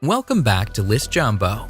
Welcome back to List Jumbo.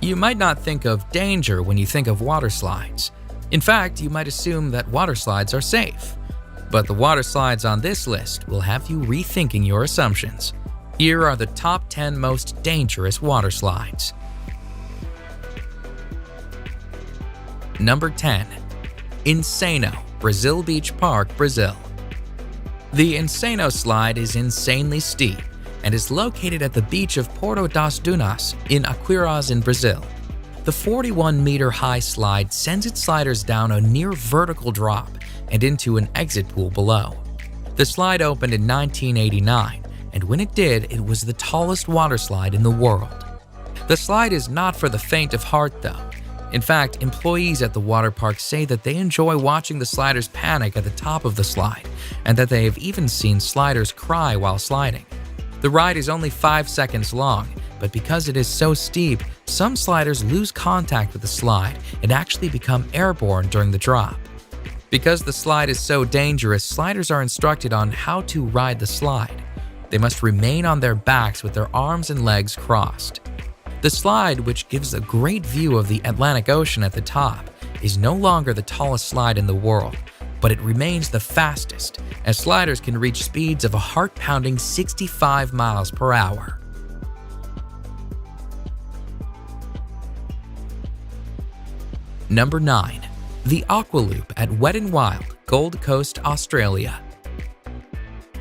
You might not think of danger when you think of water slides. In fact, you might assume that water slides are safe. But the water slides on this list will have you rethinking your assumptions. Here are the top 10 most dangerous water slides. Number 10. Insano, Brazil Beach Park, Brazil. The Insano slide is insanely steep and is located at the beach of Porto das Dunas in Aquiraz in Brazil. The 41-meter-high slide sends its sliders down a near-vertical drop and into an exit pool below. The slide opened in 1989, and when it did, it was the tallest water slide in the world. The slide is not for the faint of heart, though. In fact, employees at the water park say that they enjoy watching the sliders panic at the top of the slide, and that they have even seen sliders cry while sliding. The ride is only 5 seconds long, but because it is so steep, some sliders lose contact with the slide and actually become airborne during the drop. Because the slide is so dangerous, sliders are instructed on how to ride the slide. They must remain on their backs with their arms and legs crossed. The slide, which gives a great view of the Atlantic Ocean at the top, is no longer the tallest slide in the world, but it remains the fastest, as sliders can reach speeds of a heart-pounding 65 miles per hour. Number 9. The Aqua Loop at Wet n Wild, Gold Coast, Australia.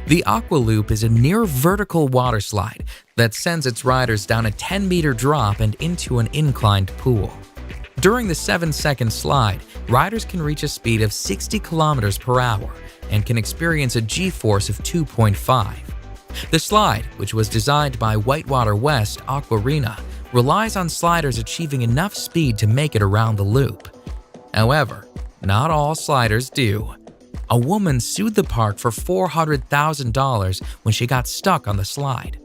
The Aqua Loop is a near-vertical water slide that sends its riders down a 10-meter drop and into an inclined pool. During the 7-second slide, riders can reach a speed of 60 kilometers per hour and can experience a G-force of 2.5. The slide, which was designed by Whitewater West Aquarena, relies on sliders achieving enough speed to make it around the loop. However, not all sliders do. A woman sued the park for $400,000 when she got stuck on the slide.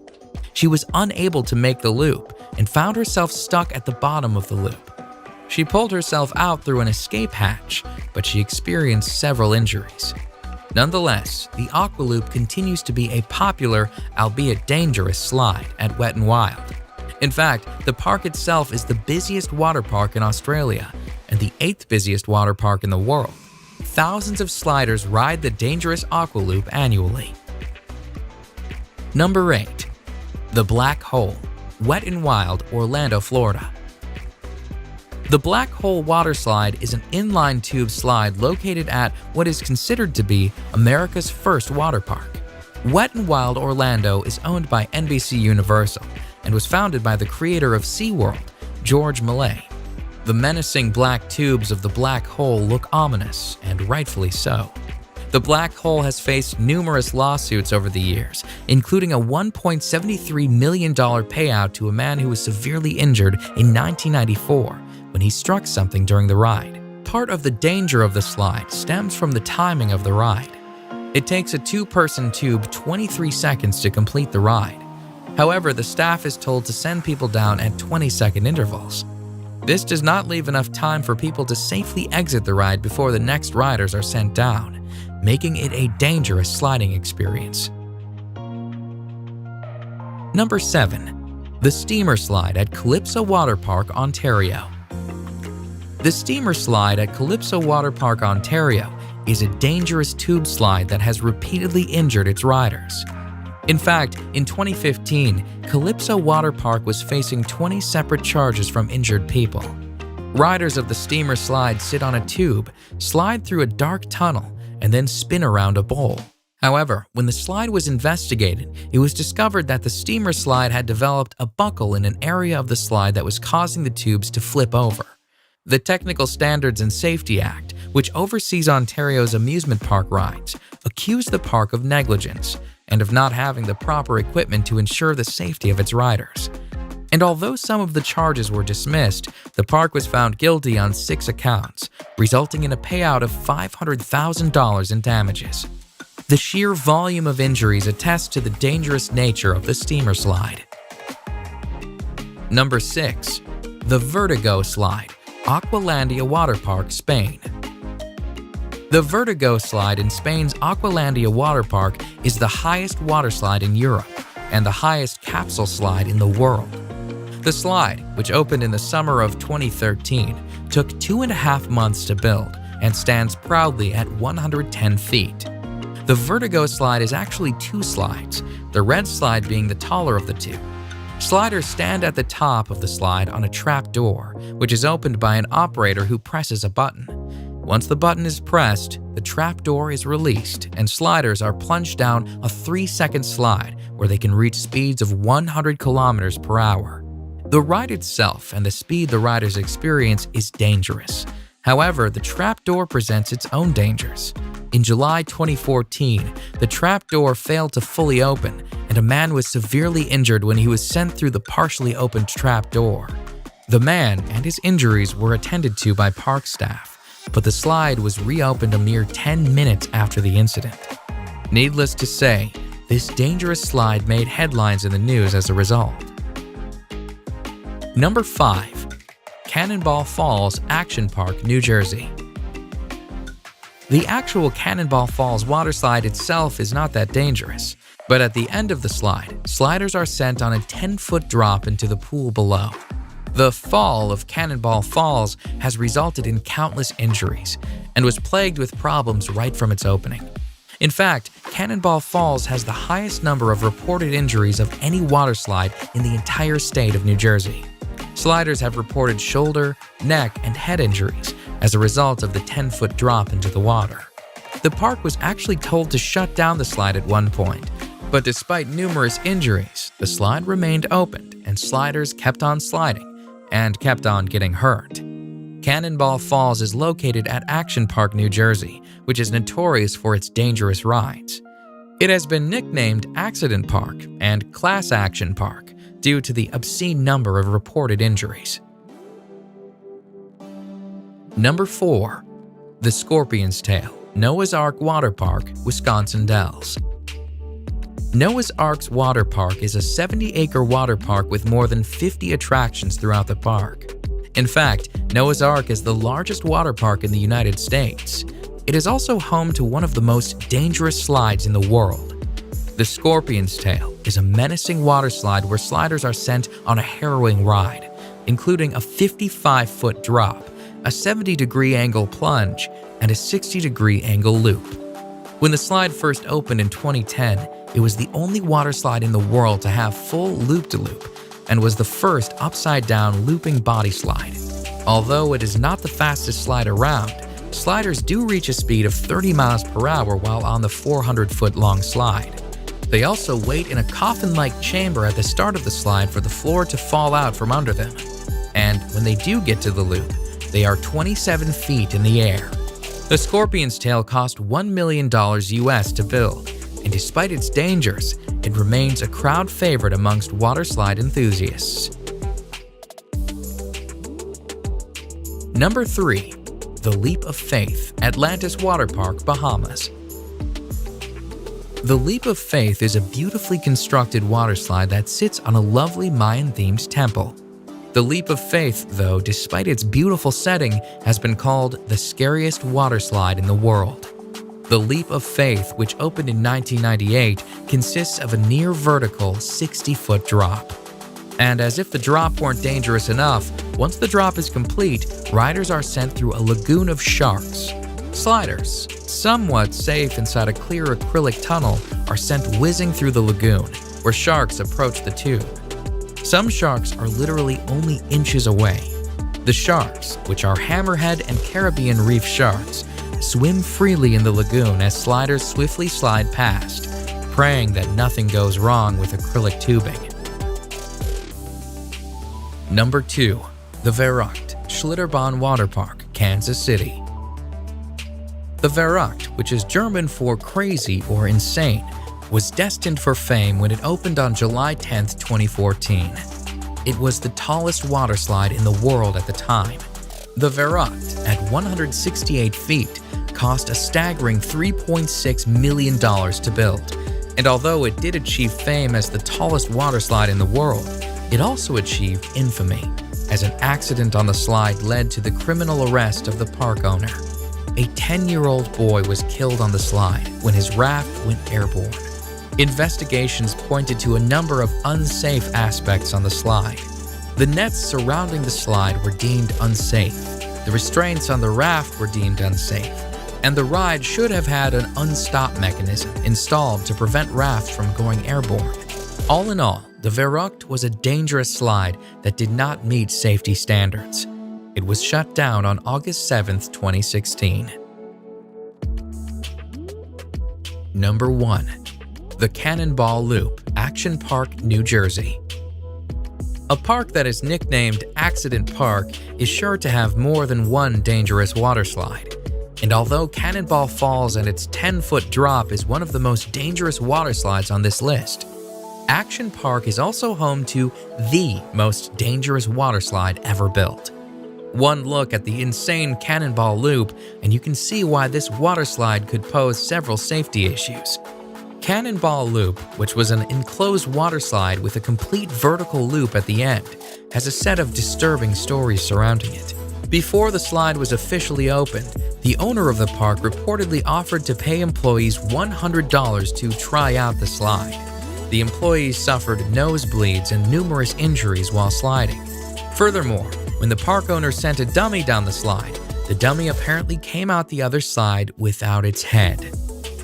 She was unable to make the loop and found herself stuck at the bottom of the loop. She pulled herself out through an escape hatch, but she experienced several injuries. Nonetheless, the Aqua Loop continues to be a popular, albeit dangerous, slide at Wet n Wild. In fact, the park itself is the busiest water park in Australia and the 8th busiest water park in the world. Thousands of sliders ride the dangerous Aqua Loop annually. Number 8. The Black Hole, Wet n Wild, Orlando, Florida. The Black Hole water slide is an inline tube slide located at what is considered to be America's first water park. Wet n Wild Orlando is owned by NBC Universal and was founded by the creator of SeaWorld, George Millay. The menacing black tubes of the black hole look ominous, and rightfully so. The black hole has faced numerous lawsuits over the years, including a $1.73 million payout to a man who was severely injured in 1994 when he struck something during the ride. Part of the danger of the slide stems from the timing of the ride. It takes a 2-person tube 23 seconds to complete the ride. However, the staff is told to send people down at 20-second intervals. This does not leave enough time for people to safely exit the ride before the next riders are sent down, making it a dangerous sliding experience. Number 7. The Steamer Slide at Calypso Water Park, Ontario. The Steamer Slide at Calypso Water Park, Ontario is a dangerous tube slide that has repeatedly injured its riders. In fact, in 2015, Calypso Water Park was facing 20 separate charges from injured people. Riders of the Steamer Slide sit on a tube, slide through a dark tunnel, and then spin around a bowl. However, when the slide was investigated, it was discovered that the Steamer Slide had developed a buckle in an area of the slide that was causing the tubes to flip over. The Technical Standards and Safety Act, which oversees Ontario's amusement park rides, accused the park of negligence and of not having the proper equipment to ensure the safety of its riders. And although some of the charges were dismissed, the park was found guilty on 6 accounts, resulting in a payout of $500,000 in damages. The sheer volume of injuries attests to the dangerous nature of the Steamer Slide. Number 6. The Vertigo Slide, Aqualandia Water Park, Spain. The Vertigo Slide in Spain's Aqualandia Water Park is the highest water slide in Europe and the highest capsule slide in the world. The slide, which opened in the summer of 2013, took 2.5 months to build and stands proudly at 110 feet. The Vertigo slide is actually 2 slides, the red slide being the taller of the 2. Sliders stand at the top of the slide on a trap door, which is opened by an operator who presses a button. Once the button is pressed, the trap door is released and sliders are plunged down a 3-second slide where they can reach speeds of 100 kilometers per hour. The ride itself and the speed the riders experience is dangerous. However, the trapdoor presents its own dangers. In July 2014, the trapdoor failed to fully open, and a man was severely injured when he was sent through the partially opened trapdoor. The man and his injuries were attended to by park staff, but the slide was reopened a mere 10 minutes after the incident. Needless to say, this dangerous slide made headlines in the news as a result. Number 5. Cannonball Falls Action Park, New Jersey. The actual Cannonball Falls waterslide itself is not that dangerous, but at the end of the slide, sliders are sent on a 10-foot drop into the pool below. The fall of Cannonball Falls has resulted in countless injuries and was plagued with problems right from its opening. In fact, Cannonball Falls has the highest number of reported injuries of any waterslide in the entire state of New Jersey. Sliders have reported shoulder, neck, and head injuries as a result of the 10-foot drop into the water. The park was actually told to shut down the slide at one point, but despite numerous injuries, the slide remained opened and sliders kept on sliding and kept on getting hurt. Cannonball Falls is located at Action Park, New Jersey, which is notorious for its dangerous rides. It has been nicknamed Accident Park and Class Action Park due to the obscene number of reported injuries. Number 4. The Scorpion's Tail, Noah's Ark Water Park, Wisconsin Dells. Noah's Ark's Water Park is a 70-acre water park with more than 50 attractions throughout the park. In fact, Noah's Ark is the largest water park in the United States. It is also home to one of the most dangerous slides in the world. The Scorpion's Tail is a menacing water slide where sliders are sent on a harrowing ride, including a 55-foot drop, a 70-degree angle plunge, and a 60-degree angle loop. When the slide first opened in 2010, it was the only water slide in the world to have full loop-de-loop and was the first upside-down looping body slide. Although it is not the fastest slide around, sliders do reach a speed of 30 miles per hour while on the 400-foot-long slide. They also wait in a coffin-like chamber at the start of the slide for the floor to fall out from under them. And when they do get to the loop, they are 27 feet in the air. The Scorpion's Tail cost $1 million US to build, and despite its dangers, it remains a crowd favorite amongst waterslide enthusiasts. Number 3. The Leap of Faith, Atlantis Water Park, Bahamas. The Leap of Faith is a beautifully constructed waterslide that sits on a lovely Mayan-themed temple. The Leap of Faith, though, despite its beautiful setting, has been called the scariest waterslide in the world. The Leap of Faith, which opened in 1998, consists of a near-vertical 60-foot drop. And as if the drop weren't dangerous enough, once the drop is complete, riders are sent through a lagoon of sharks. Sliders, somewhat safe inside a clear acrylic tunnel, are sent whizzing through the lagoon, where sharks approach the tube. Some sharks are literally only inches away. The sharks, which are hammerhead and Caribbean reef sharks, swim freely in the lagoon as sliders swiftly slide past, praying that nothing goes wrong with acrylic tubing. Number 2. The Verrückt Schlitterbahn Water Park, Kansas City. The Verrückt, which is German for crazy or insane, was destined for fame when it opened on July 10, 2014. It was the tallest water slide in the world at the time. The Verrückt, at 168 feet, cost a staggering $3.6 million to build. And although it did achieve fame as the tallest water slide in the world, it also achieved infamy, as an accident on the slide led to the criminal arrest of the park owner. A 10-year-old boy was killed on the slide when his raft went airborne. Investigations pointed to a number of unsafe aspects on the slide. The nets surrounding the slide were deemed unsafe, the restraints on the raft were deemed unsafe, and the ride should have had an unstop mechanism installed to prevent rafts from going airborne. All in all, the Verrückt was a dangerous slide that did not meet safety standards. It was shut down on August 7, 2016. Number 1. The Cannonball Loop, Action Park, New Jersey. A park that is nicknamed Accident Park is sure to have more than one dangerous waterslide. And although Cannonball Falls and its 10-foot drop is one of the most dangerous waterslides on this list, Action Park is also home to the most dangerous waterslide ever built. One look at the insane Cannonball Loop and you can see why this waterslide could pose several safety issues. Cannonball Loop, which was an enclosed waterslide with a complete vertical loop at the end, has a set of disturbing stories surrounding it. Before the slide was officially opened, the owner of the park reportedly offered to pay employees $100 to try out the slide. The employees suffered nosebleeds and numerous injuries while sliding. Furthermore, when the park owner sent a dummy down the slide, the dummy apparently came out the other side without its head.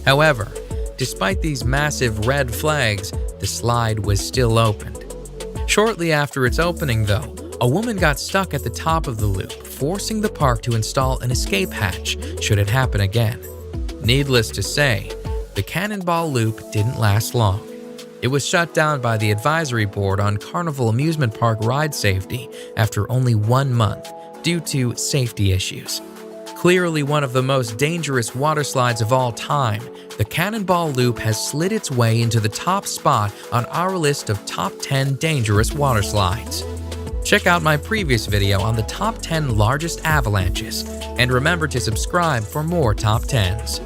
However, despite these massive red flags, the slide was still opened. Shortly after its opening, though, a woman got stuck at the top of the loop, forcing the park to install an escape hatch should it happen again. Needless to say, the Cannonball Loop didn't last long. It was shut down by the Advisory Board on Carnival Amusement Park ride safety after only 1 month due to safety issues. Clearly one of the most dangerous waterslides of all time, the Cannonball Loop has slid its way into the top spot on our list of top 10 dangerous waterslides. Check out my previous video on the top 10 largest avalanches, and remember to subscribe for more top 10s.